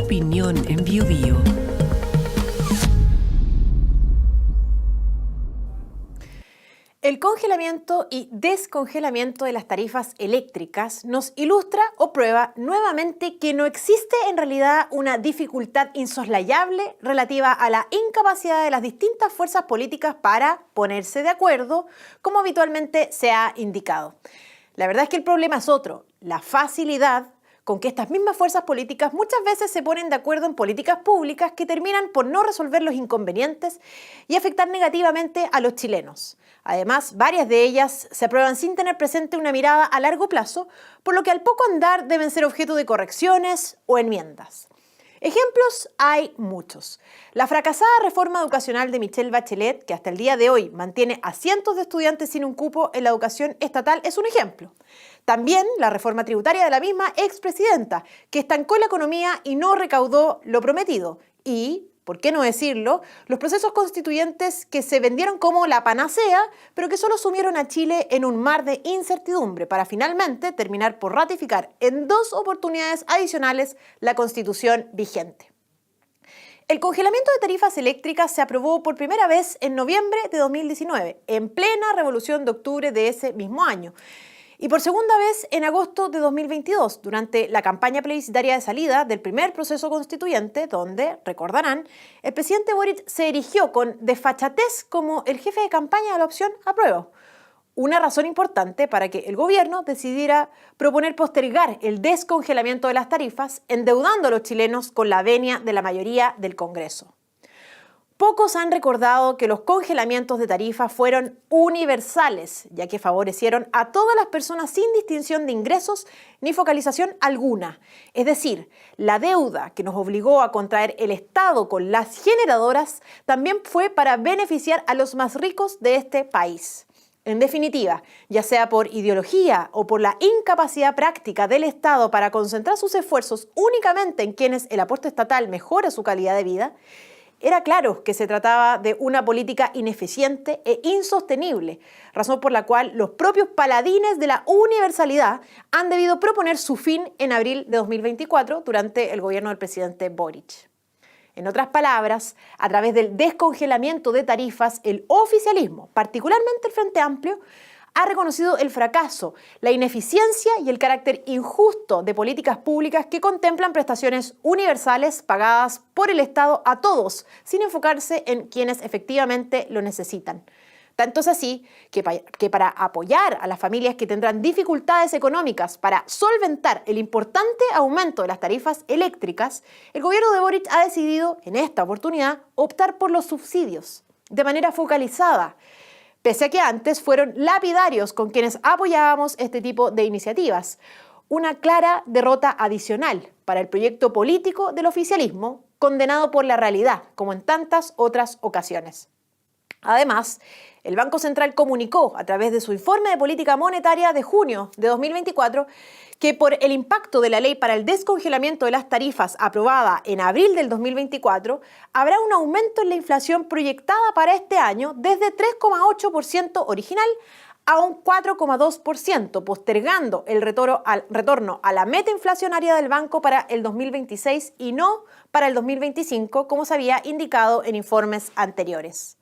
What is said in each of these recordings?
opinión en Biobío. El congelamiento y descongelamiento de las tarifas eléctricas nos ilustra o prueba nuevamente que no existe en realidad una dificultad insoslayable relativa a la incapacidad de las distintas fuerzas políticas para ponerse de acuerdo, como habitualmente se ha indicado. La verdad es que el problema es otro, la facilidad con que estas mismas fuerzas políticas muchas veces se ponen de acuerdo en políticas públicas que terminan por no resolver los inconvenientes y afectar negativamente a los chilenos. Además, varias de ellas se aprueban sin tener presente una mirada a largo plazo, por lo que al poco andar deben ser objeto de correcciones o enmiendas. Ejemplos hay muchos. La fracasada reforma educacional de Michelle Bachelet, que hasta el día de hoy mantiene a cientos de estudiantes sin un cupo en la educación estatal, es un ejemplo. También la reforma tributaria de la misma expresidenta, que estancó la economía y no recaudó lo prometido. Y, ¿por qué no decirlo?, los procesos constituyentes que se vendieron como la panacea, pero que solo sumieron a Chile en un mar de incertidumbre para finalmente terminar por ratificar en 2 oportunidades adicionales la Constitución vigente. El congelamiento de tarifas eléctricas se aprobó por primera vez en noviembre de 2019, en plena revolución de octubre de ese mismo año. Y por segunda vez en agosto de 2022, durante la campaña plebiscitaria de salida del primer proceso constituyente, donde, recordarán, el presidente Boric se erigió con desfachatez como el jefe de campaña de la opción apruebo. Una razón importante para que el gobierno decidiera proponer postergar el descongelamiento de las tarifas, endeudando a los chilenos con la venia de la mayoría del Congreso. Pocos han recordado que los congelamientos de tarifas fueron universales, ya que favorecieron a todas las personas sin distinción de ingresos ni focalización alguna. Es decir, la deuda que nos obligó a contraer el Estado con las generadoras también fue para beneficiar a los más ricos de este país. En definitiva, ya sea por ideología o por la incapacidad práctica del Estado para concentrar sus esfuerzos únicamente en quienes el aporte estatal mejora su calidad de vida, era claro que se trataba de una política ineficiente e insostenible, razón por la cual los propios paladines de la universalidad han debido proponer su fin en abril de 2024 durante el gobierno del presidente Boric. En otras palabras, a través del descongelamiento de tarifas, el oficialismo, particularmente el Frente Amplio, ha reconocido el fracaso, la ineficiencia y el carácter injusto de políticas públicas que contemplan prestaciones universales pagadas por el Estado a todos, sin enfocarse en quienes efectivamente lo necesitan. Tanto es así que para apoyar a las familias que tendrán dificultades económicas para solventar el importante aumento de las tarifas eléctricas, el gobierno de Boric ha decidido, en esta oportunidad, optar por los subsidios, de manera focalizada, pese a que antes fueron lapidarios con quienes apoyábamos este tipo de iniciativas. Una clara derrota adicional para el proyecto político del oficialismo, condenado por la realidad, como en tantas otras ocasiones. Además, el Banco Central comunicó a través de su informe de política monetaria de junio de 2024 que por el impacto de la ley para el descongelamiento de las tarifas aprobada en abril del 2024, habrá un aumento en la inflación proyectada para este año desde 3,8% original a un 4,2%, postergando el retorno a la meta inflacionaria del banco para el 2026 y no para el 2025, como se había indicado en informes anteriores.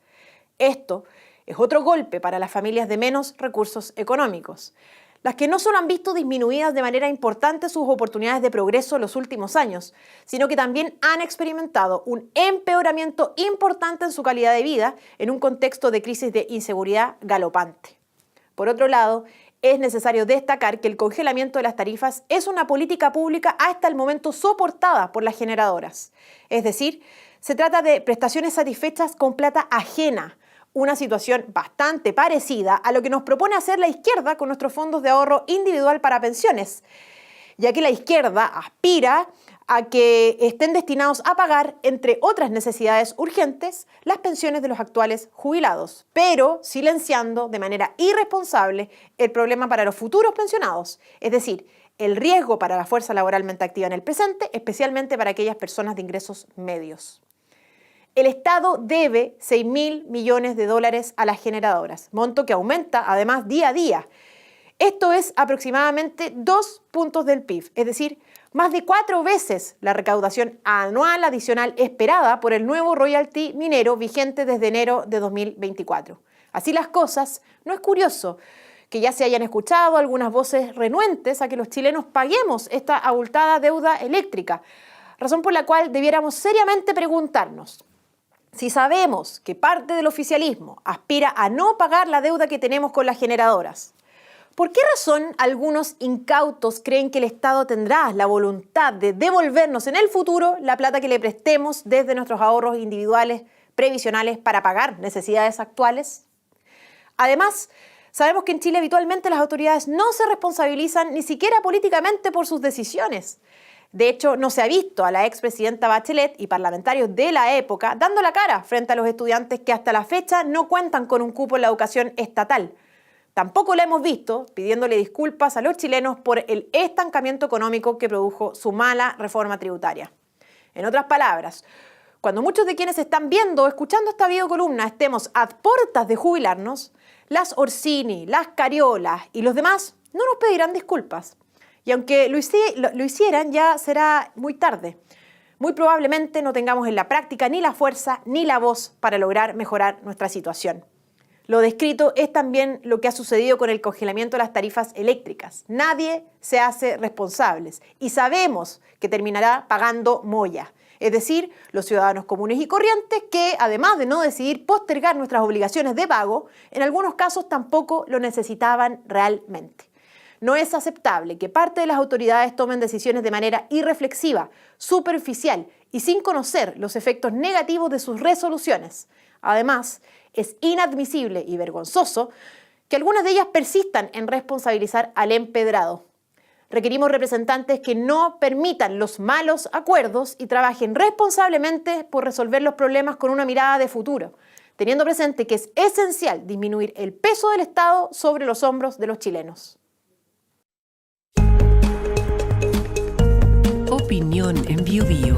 Esto es otro golpe para las familias de menos recursos económicos, las que no solo han visto disminuidas de manera importante sus oportunidades de progreso en los últimos años, sino que también han experimentado un empeoramiento importante en su calidad de vida en un contexto de crisis de inseguridad galopante. Por otro lado, es necesario destacar que el congelamiento de las tarifas es una política pública hasta el momento soportada por las generadoras. Es decir, se trata de prestaciones satisfechas con plata ajena, una situación bastante parecida a lo que nos propone hacer la izquierda con nuestros fondos de ahorro individual para pensiones, ya que la izquierda aspira a que estén destinados a pagar, entre otras necesidades urgentes, las pensiones de los actuales jubilados, pero silenciando de manera irresponsable el problema para los futuros pensionados, es decir, el riesgo para la fuerza laboralmente activa en el presente, especialmente para aquellas personas de ingresos medios. El Estado debe 6.000 millones de dólares a las generadoras, monto que aumenta además día a día. Esto es aproximadamente 2 puntos del PIB, es decir, más de 4 veces la recaudación anual adicional esperada por el nuevo royalty minero vigente desde enero de 2024. Así las cosas, no es curioso que ya se hayan escuchado algunas voces renuentes a que los chilenos paguemos esta abultada deuda eléctrica, razón por la cual debiéramos seriamente preguntarnos: si sabemos que parte del oficialismo aspira a no pagar la deuda que tenemos con las generadoras, ¿por qué razón algunos incautos creen que el Estado tendrá la voluntad de devolvernos en el futuro la plata que le prestemos desde nuestros ahorros individuales previsionales para pagar necesidades actuales? Además, sabemos que en Chile habitualmente las autoridades no se responsabilizan ni siquiera políticamente por sus decisiones. De hecho, no se ha visto a la expresidenta Bachelet y parlamentarios de la época dando la cara frente a los estudiantes que hasta la fecha no cuentan con un cupo en la educación estatal. Tampoco la hemos visto pidiéndole disculpas a los chilenos por el estancamiento económico que produjo su mala reforma tributaria. En otras palabras, cuando muchos de quienes están viendo o escuchando esta videocolumna estemos a puertas de jubilarnos, las Orsini, las Cariolas y los demás no nos pedirán disculpas. Y aunque lo hicieran, ya será muy tarde. Muy probablemente no tengamos en la práctica ni la fuerza ni la voz para lograr mejorar nuestra situación. Lo descrito es también lo que ha sucedido con el congelamiento de las tarifas eléctricas. Nadie se hace responsable y sabemos que terminará pagando Moya, es decir, los ciudadanos comunes y corrientes que, además de no decidir postergar nuestras obligaciones de pago, en algunos casos tampoco lo necesitaban realmente. No es aceptable que parte de las autoridades tomen decisiones de manera irreflexiva, superficial y sin conocer los efectos negativos de sus resoluciones. Además, es inadmisible y vergonzoso que algunas de ellas persistan en responsabilizar al empedrado. Requerimos representantes que no permitan los malos acuerdos y trabajen responsablemente por resolver los problemas con una mirada de futuro, teniendo presente que es esencial disminuir el peso del Estado sobre los hombros de los chilenos. Opinión en Bio Bio.